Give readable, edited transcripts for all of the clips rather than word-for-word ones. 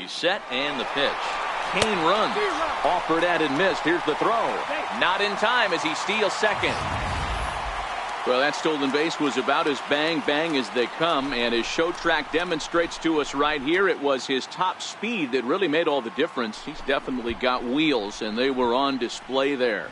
He's set and the pitch. Kane runs. Offered at and missed. Here's the throw. Not in time as he steals second. Well, that stolen base was about as bang as they come, and as Show Track demonstrates to us right here, it was his top speed that really made all the difference. He's definitely got wheels, and they were on display there.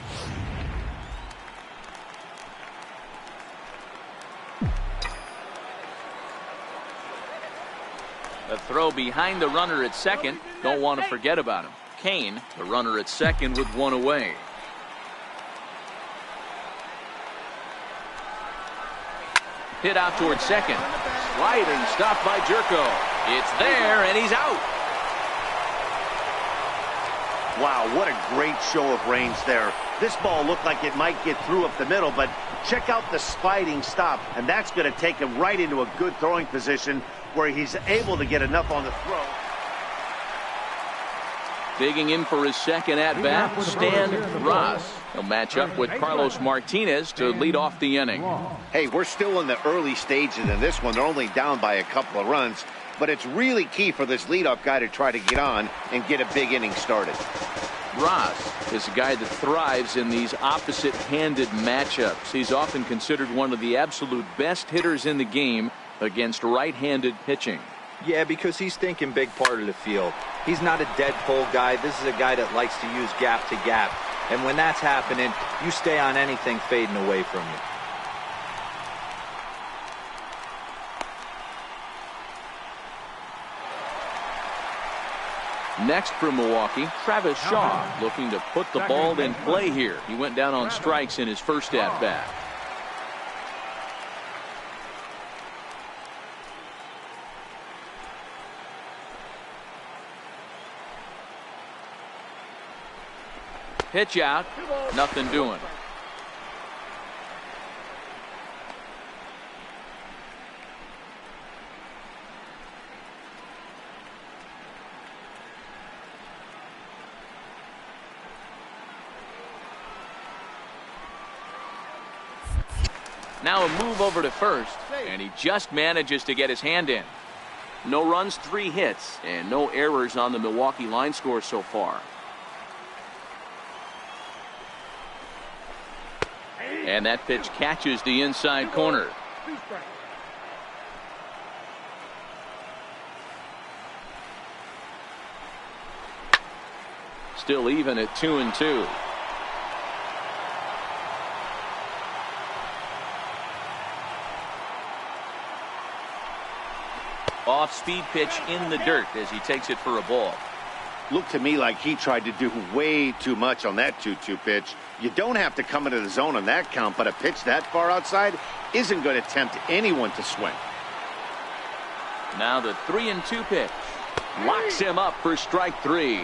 A throw behind the runner at second. Don't want to forget about him. Kane, the runner at second, with one away. Hit out towards second. Sliding, stopped by Jerko. It's there, and he's out. Wow, what a great show of range there. This ball looked like it might get through up the middle, but check out the sliding stop, and that's going to take him right into a good throwing position where he's able to get enough on the throw. Digging in for his second at-bat, Stan Ross. He'll match up with Carlos Martinez to lead off the inning. Hey, we're still in the early stages in this one. They're only down by a couple of runs, but it's really key for this leadoff guy to try to get on and get a big inning started. Ross is a guy that thrives in these opposite-handed matchups. He's often considered one of the absolute best hitters in the game against right-handed pitching. Yeah, because he's thinking big part of the field. He's not a dead pull guy. This is a guy that likes to use gap to gap. And when that's happening, you stay on anything fading away from you. Next for Milwaukee, Travis Shaw, looking to put the ball in play here. He went down on strikes in his first at-bat. Pitch out, nothing doing. Now a move over to first, and he just manages to get his hand in. No runs, 3 hits, and no errors on the Milwaukee line score so far. And that pitch catches the inside corner. Still even at 2-2. Off-speed pitch in the dirt as he takes it for a ball. Looked to me like he tried to do way too much on that 2-2 pitch. You don't have to come into the zone on that count, but a pitch that far outside isn't going to tempt anyone to swing. Now the 3-2 pitch. Locks him up for strike 3.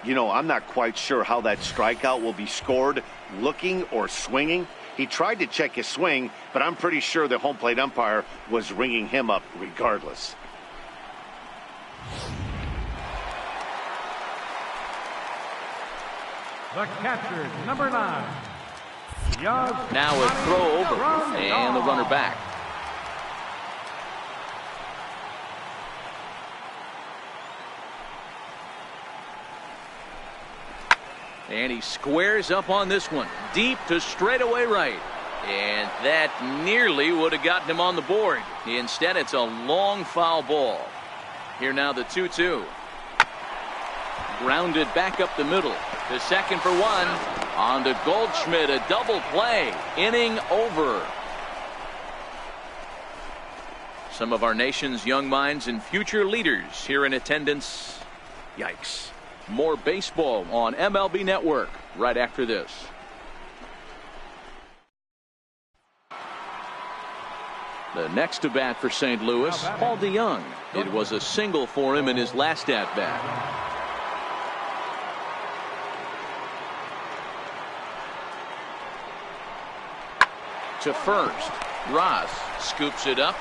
You know, I'm not quite sure how that strikeout will be scored, looking or swinging. He tried to check his swing, but I'm pretty sure the home plate umpire was ringing him up regardless. The catcher, number 9. Now a throw over, and the runner back. And he squares up on this one, deep to straightaway right. And that nearly would have gotten him on the board. Instead, it's a long foul ball. Here now the 2-2. Grounded back up the middle. To second for 1. On to Goldschmidt, a double play. Inning over. Some of our nation's young minds and future leaders here in attendance. Yikes. More baseball on MLB Network right after this. The next to bat for St. Louis, Paul DeYoung. It was a single for him in his last at bat. To first, Ross scoops it up,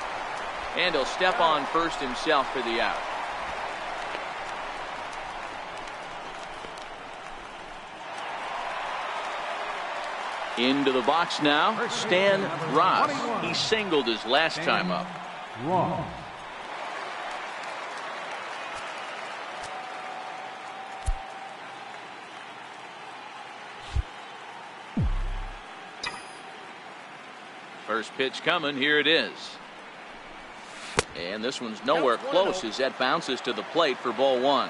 and he'll step on first himself for the out. Into the box now, Stan Ross. He singled his last time up. First pitch coming. Here it is. And this one's nowhere close as that bounces to the plate for ball one.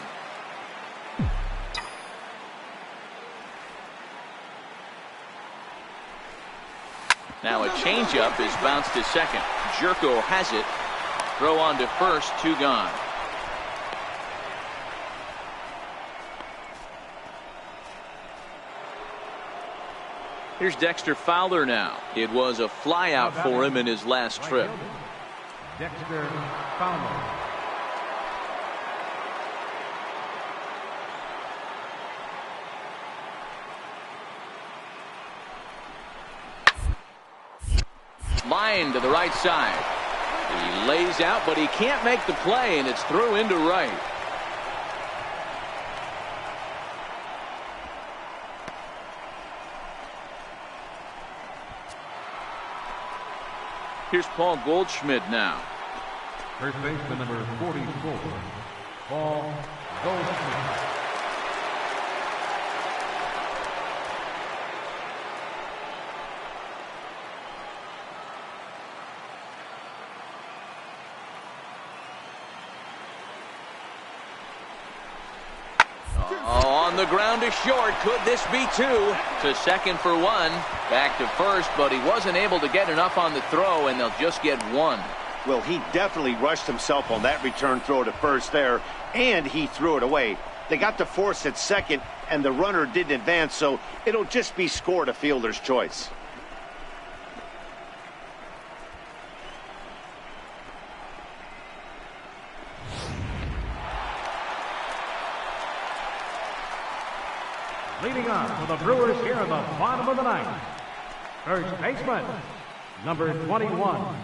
Now a changeup is bounced to second. Jerko has it. Throw on to first. 2 gone. Here's Dexter Fowler now. It was a flyout for him in his last trip. Dexter Fowler. Line to the right side. He lays out, but he can't make the play, and it's through into right. Here's Paul Goldschmidt now. First baseman number 44, Paul Goldschmidt. On the ground to short. Could this be 2? To second for 1. Back to first, but he wasn't able to get enough on the throw, and they'll just get 1. Well, he definitely rushed himself on that return throw to first there, and he threw it away. They got to force at second, and the runner didn't advance, so it'll just be scored a fielder's choice. Leading on for the Brewers here in the bottom of the ninth. First baseman, number 21.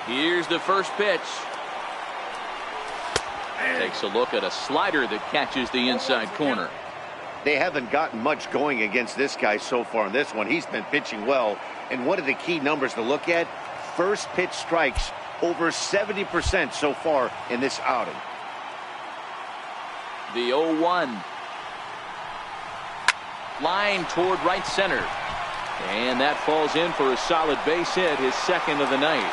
Here's the first pitch. Takes a look at a slider that catches the inside corner. They haven't gotten much going against this guy so far in this one. He's been pitching well. And one of the key numbers to look at, first pitch strikes over 70% so far in this outing. The 0-1. Line toward right center. And that falls in for a solid base hit, his second of the night.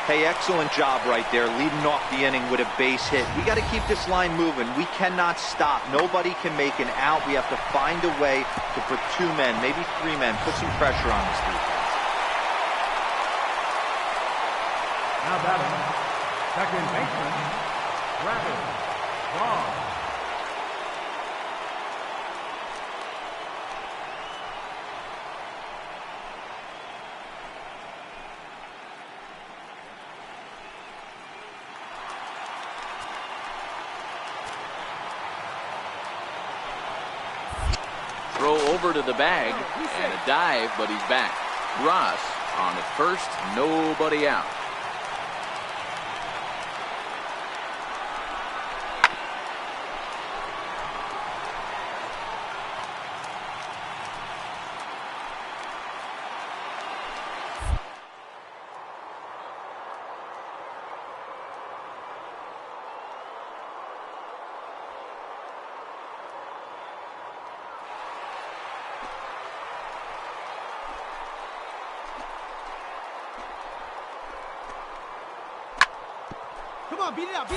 Hey, excellent job right there, leading off the inning with a base hit. We got to keep this line moving. We cannot stop. Nobody can make an out. We have to find a way to put 2 men, maybe 3 men, put some pressure on this defense. Now batting, second baseman, Travis Shaw. Throw over to the bag and a dive, but he's back. Ross on at first, nobody out.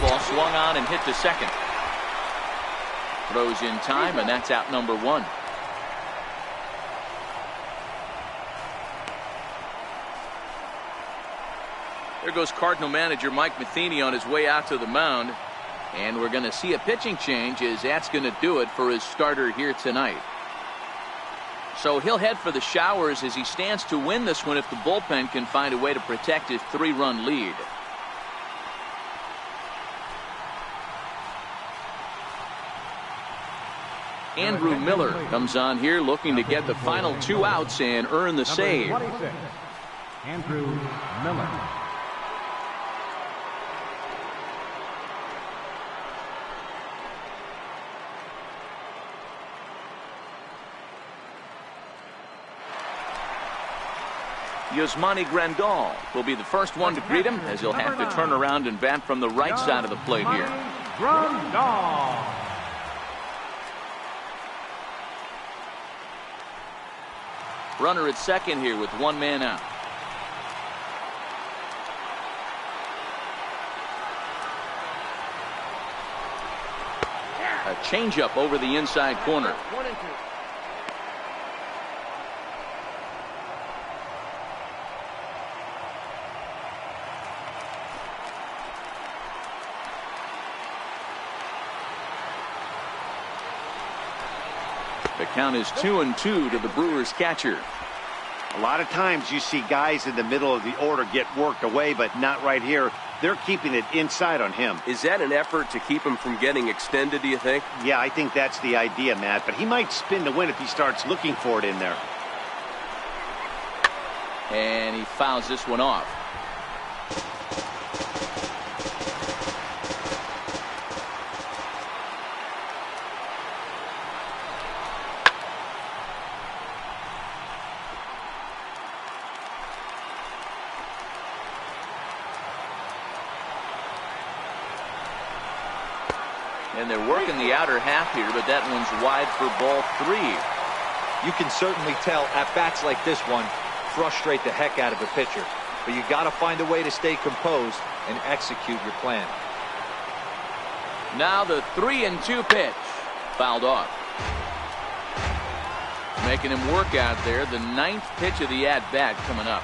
Ball swung on and hit to second. Throws in time, and that's out number 1. There goes Cardinal manager Mike Matheny on his way out to the mound. And we're going to see a pitching change, as that's going to do it for his starter here tonight. So he'll head for the showers as he stands to win this one if the bullpen can find a way to protect his 3-run lead. Andrew Miller comes on here looking to get the final 2 outs and earn the save. Number 26, Andrew Miller. Yasmani Grandal will be the first one to greet him, as he'll have to turn around and bat from the right side of the plate here. Grandal. Runner at second here with one man out. A changeup over the inside corner. 1-2. The count is 2-2 to the Brewers catcher. A lot of times you see guys in the middle of the order get worked away, but not right here. They're keeping it inside on him. Is that an effort to keep him from getting extended, do you think? Yeah, I think that's the idea, Matt. But he might spin to win if he starts looking for it in there. And he fouls this one off. And they're working the outer half here, but that one's wide for ball 3. You can certainly tell at bats like this one frustrate the heck out of a pitcher. But you got to find a way to stay composed and execute your plan. Now the 3-2 pitch. Fouled off. Making him work out there. The 9th pitch of the at-bat coming up.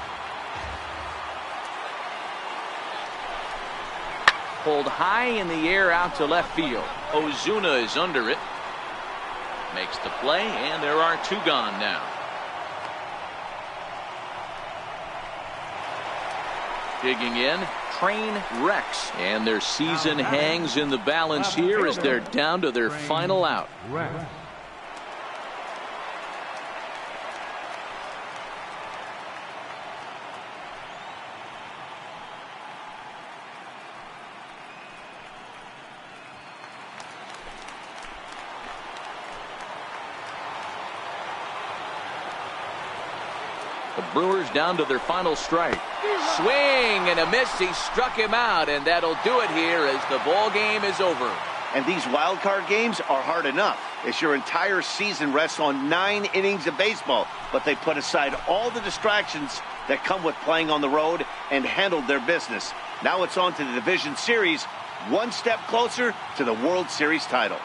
Pulled high in the air out to left field. Ozuna is under it. Makes the play, and there are 2 gone now. Digging in, Train Rex. And their season hangs in the balance here as they're down to their final out. Rex. The Brewers down to their final strike. Swing and a miss. He struck him out, and that'll do it here as the ball game is over. And these wild card games are hard enough. It's your entire season rests on 9 innings of baseball, but they put aside all the distractions that come with playing on the road and handled their business. Now it's on to the division series, one step closer to the World Series title.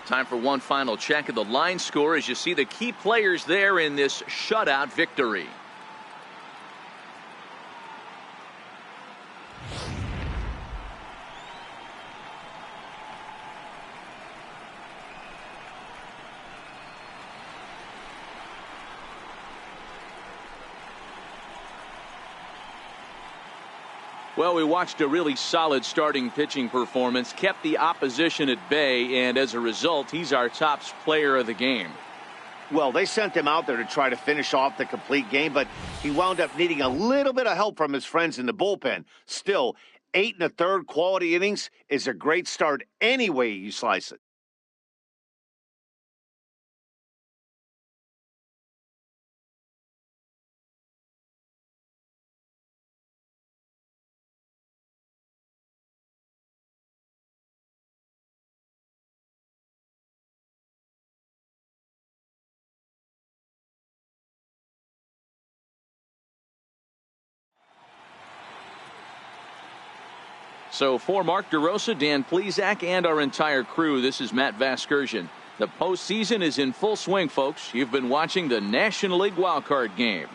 Time for one final check of the line score as you see the key players there in this shutout victory. Well, we watched a really solid starting pitching performance, kept the opposition at bay, and as a result, he's our top player of the game. Well, they sent him out there to try to finish off the complete game, but he wound up needing a little bit of help from his friends in the bullpen. Still, 8 1/3 quality innings is a great start any way you slice it. So for Mark DeRosa, Dan Plesac, and our entire crew, this is Matt Vasgersian. The postseason is in full swing, folks. You've been watching the National League wildcard game.